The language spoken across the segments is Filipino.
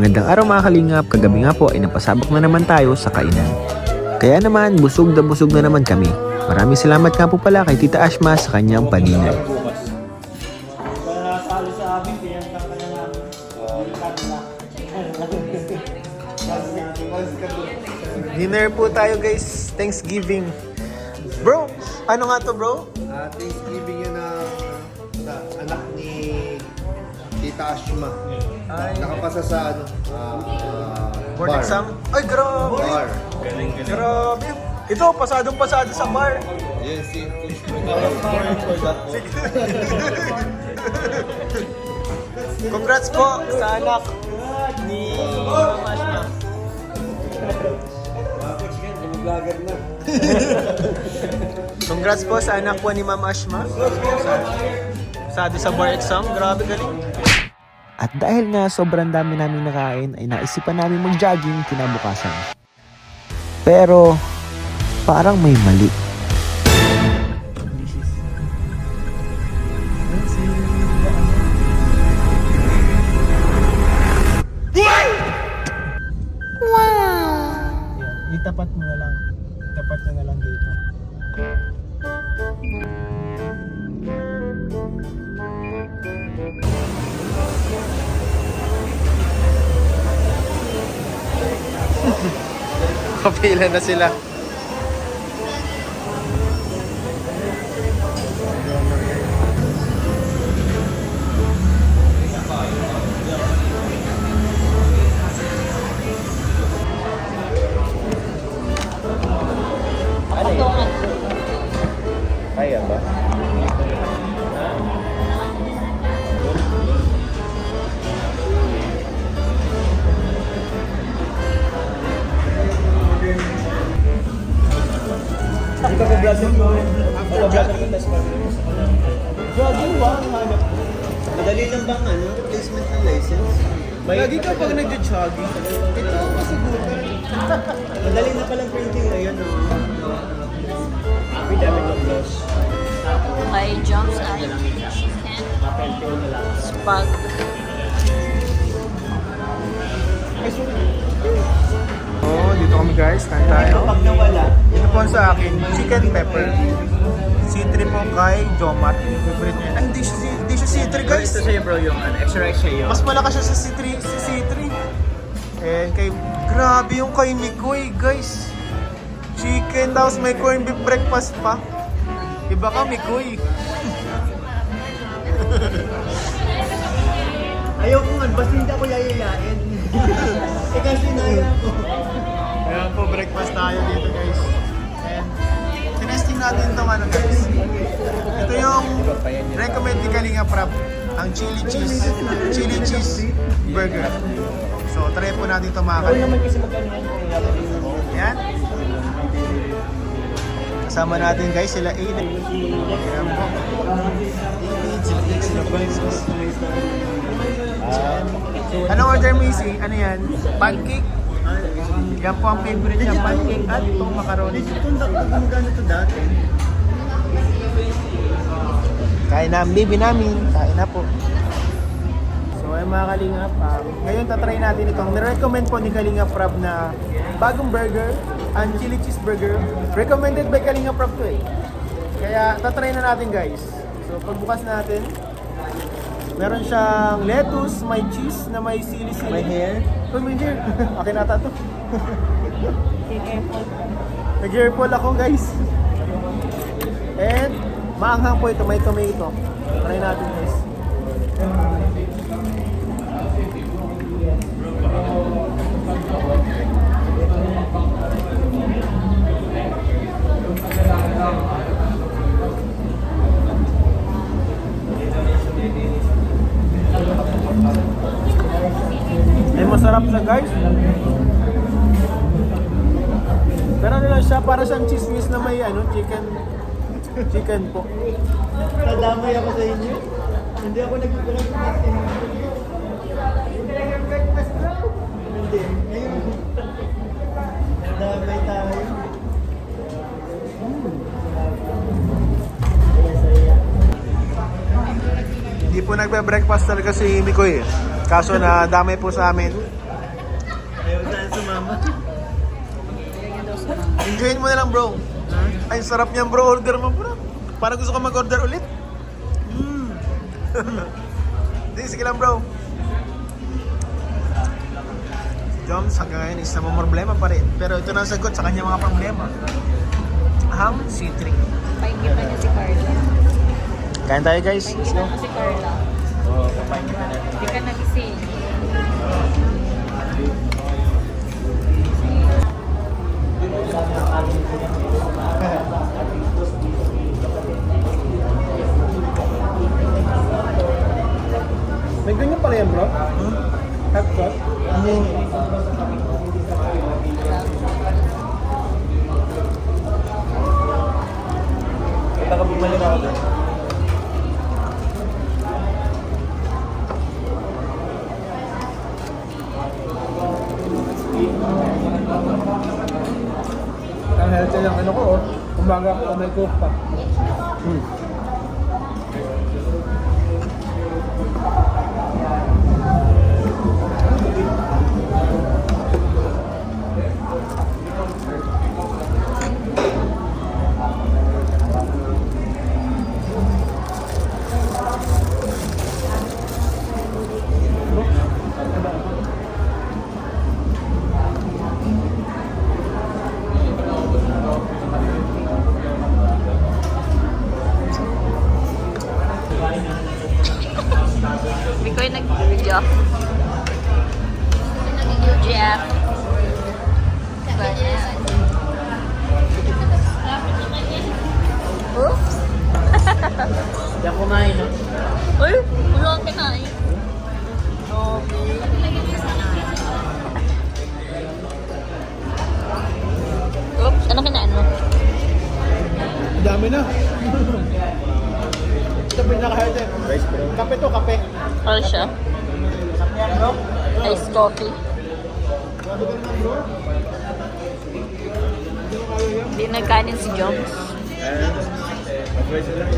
Magandang araw mga kalingap, kagabi nga po ay napasabak na naman tayo sa kainan. Kaya naman, busog na naman kami. Maraming salamat nga po pala kay Tita Ashma sa kanyang paninay. Dinner po tayo guys, Thanksgiving. Bro, ano nga to bro? Thanksgiving yun na anak ni Tita Ashma. Nakapasa sa Board bar. exam? Ay, grabe! Bar. Grabe! Ito, pasado sa bar. Yes, Congrats po sa anak ni Ma'am Ashma. Congrats po sa anak po ni Ma'am Ashma. Pasado sa bar exam. Grabe, galing. At dahil nga sobrang dami namin nakain, ay naisipan namin mag-jogging kinabukasan. Pero, parang may mali. Wow! Itapat mo na lang. Itapat mo na lang dito. Kapila na sila. Kaya ba? Jogging ba? Madali lang bang replacement ng license? Lagi ka pag nag-jogging. Ito ang kasubukan. Madali na palang printing ngayon. Affidavit of loss. High jumps ay chicken, spag. Oh, dito kami guys. Kain tayo. Pag nawala, Ito po sa akin, chicken pepper. C3 po kay Jomar. Favorite niya. Ay, hindi siya C3 guys. ito sa'yo bro yung extra sa'yo. Mas malakas siya sa C3. And kay, grabe yung kay Mikoy guys. Chicken, tapos may corned beef breakfast pa. Iba ka Mikoy. Ayaw ko nga, basta hindi ako yayayain. Kasi naya ko. Ayan po, breakfast tayo dito guys. And tinesting natin itong ano guys. Ito yung recommend ni Kalinga Prab. Ang chili cheese burger. So try po natin ito mga Kalinga. Kasi magkano Ayan. Kasama natin guys sila Aiden. Ayan po. Anong order mo Isi? Ano yan? Pancake? Yan po ang favorite niya, pancake at itong macaroni. Magkano ito dati? Kain na ang baby namin. Kain na po. So ay mga Kalingap, ngayon tatry natin itong nirecommend po ni Kalinga Prab na bagong burger, ang chili cheeseburger. Recommended by Kalinga Prab to eh. Kaya tatry na natin guys. So pagbukas natin, meron siyang lettuce, may cheese na may sili-sili. May hair? Oh, may hair. Akin nata to. Nag-earful ako guys. And maanghang po ito, may tomato. Try natin guys. Ay masarap siya guys. Pero ano lang siya, para siyang cheese whiz na may chicken po. Nadamay ako sa inyo. Hindi ako nag-breakfast. Hindi. Ngayon. Nadamay tayo. Hindi po nagbe-breakfast talaga si Mikoy eh. Kaso na damay po sa amin. Ayaw saan sumama. Enjoyin mo na lang bro. Ay, sarap niyan bro. Order mo bro. Parang gusto ka mag-order ulit. Hindi, sige lang bro. Joms, hanggang ngayon is problema pa rin. Pero ito na ang sagot sa kanyang mga problema. Ham, C3. Paingitan niya si Carla. Kain tayo guys. Let's go. Paingitan mo si Carla. Oo, papain kita natin. Hindi ka nagising. May ganyan pala yan bro? Hot sauce? Baka bumalik ako doon. Ang healthy lang ano ko, umaga ko may coke pa. Hindi ko yung nag-video. Nag-video, Jeff. Oops! Hindi ako kumain, no? Uy! Wala kang kinain. Oops! Ano kinain mo? Dami na. Ito pinaka-healthy. Rice bro. Kape to, kape. Ano siya? Iced coffee. Hindi nagkanin si Joms. Rice lang.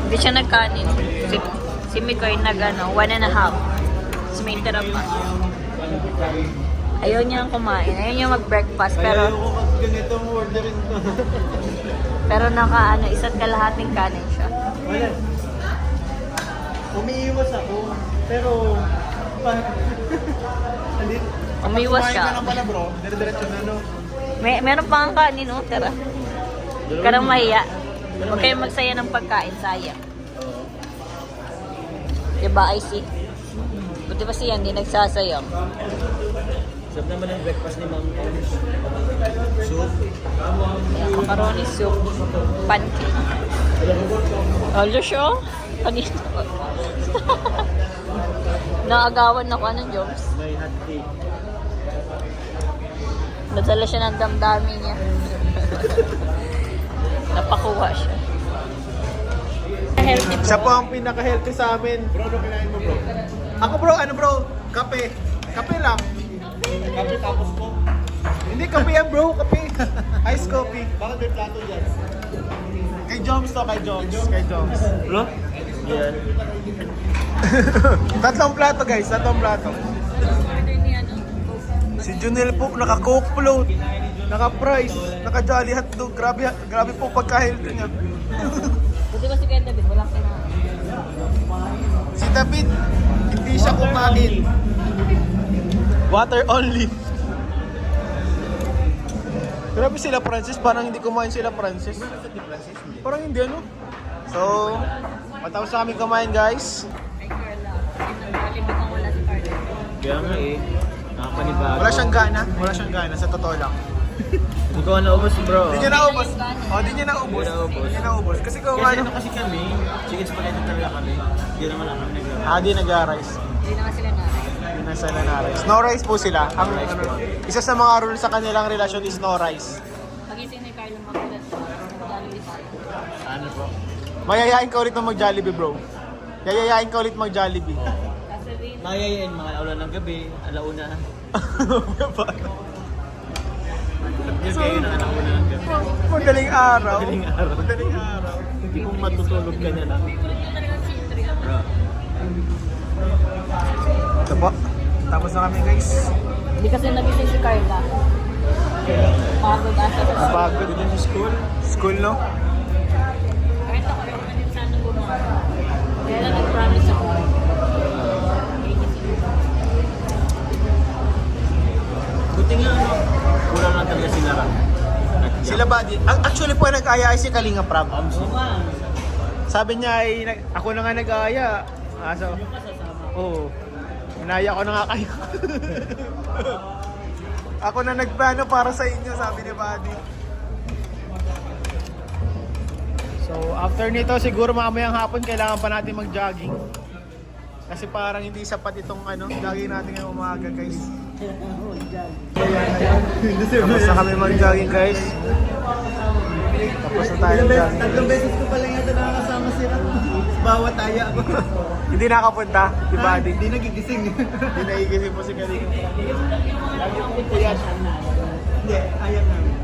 Hindi siya nagkanin. Si Mikoy nag 1.5. Tapos may tira pa. Ayaw niyang kumain. Ayaw niya mag-breakfast. Ayaw Pero ko mag ganitong orderin to. pero isa't kalahating kanin siya. Wala. Umiiwas ako. Pero, andito. Umiwas siya. Kumain ka na pala bro, dire-diretso na no. Meron pa ang kanin, no? Tara. Huwag ka nang mahiya. Huwag kayong magsaya ng pagkain. Sayang. Diba, IC? Buti ba siya hindi nagsasayang? Sarap naman ang breakfast ni Ma'am. Soup. Macaroni soup. Pancake. Alo siya? Kanina. Naagawan ako ng Joms. May hot cake. Nadala siya ng damdami niya. Napakuha siya. Healthy po. Siya po ang pinaka-healthy sa amin. Bro, ano kinain mo bro? Ako bro, ano bro? Kape. Kape lang. Kape tapos ko. Hindi, kape yan bro, kape. Ice coffee. Bakit may plato dyan? Kay Joms to, kay Joms. Kay Joms. Bro? Yan. Tatlong plato guys, tatlong plato. Order niya, no? Si Junel po, naka-coke float, naka-fries, naka-jolly hotdog. Grabe po pagka-healthy niya. Buti ba si Kuya David? Walang kinain. Si David, hindi siya kumain. Water only. Grabe sila Francis, parang hindi kumain sila Francis. Parang hindi ano. So, matapos na kami kumain guys. Ay, Carla. Nagkalimutan ko wala si Carla. Kaya nga eh. Nakapanibago. Wala siyang gana sa totoo lang. Hindi ko naubos bro. Hindi niya naubos. Oh, hindi niya naubos. Hindi Hindi niya naubos. Kasi kung Kasi ano, ano kasi kami, chicken spaghetti talaga kami. Hindi naman kami naglalaro. di nag-rice. Hindi naman sila na. Hindi na sila na rice. No rice po sila. Ang isa sa mga rule sa kanilang relasyon is no rice. Pagising ni Carla makulat. Jollibee tayo. Ano po? Mayayain ka ulit na mag-Jollibee, bro. Yayayain ka ulit mag-Jollibee. Sasabihin, Mayayain mga ulan ng gabi, alauna. Yun kayo ng alauna ng gabi. Madaling araw. Madaling araw. Madaling araw. Hindi kung matutulog ka na lang. Ito po. Tapos na kami guys. Hindi kasi nagising si Carla. Pagod ata sa Napagod din sa school. School, no? Kahit ako yung ganun sana gumawa. Kaya lang nag-promise ako. Buti nga ano, kulang lang talaga sila Ram. Sila ba? Actually po nag-aya ay si Kalinga Prab. Oo nga. Sabi niya ay ako na nga nag-aya. So, oo. Inaya ko na nga kayo. Ako na nagplano para sa inyo, sabi ni Buddy. So, after nito, siguro mamayang hapon kailangan pa natin mag-jogging. Kasi parang hindi sapat itong jogging natin ngayong umaga, guys. Tapos na kami mag-jogging, guys. Tapos na tayo jogging. Tatlong beses ko pala yata nakakasama si Ram. Bawat aya ako. Hindi nakapunta, si Buddy. Hindi nagigising. Hindi naigising po si Kalinga. Lagi yung puyat. Hindi, ayaw namin.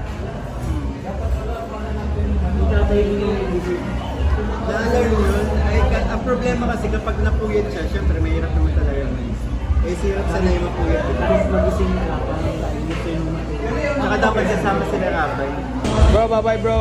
Lalo yun, ang problema kasi kapag napuyat siya, syempre mahirap naman talaga yun. Eh, sirap sanay mapuyat. Tapos magising na lang. Saka dapat sasama sila Rabay. Bro, bye-bye bro.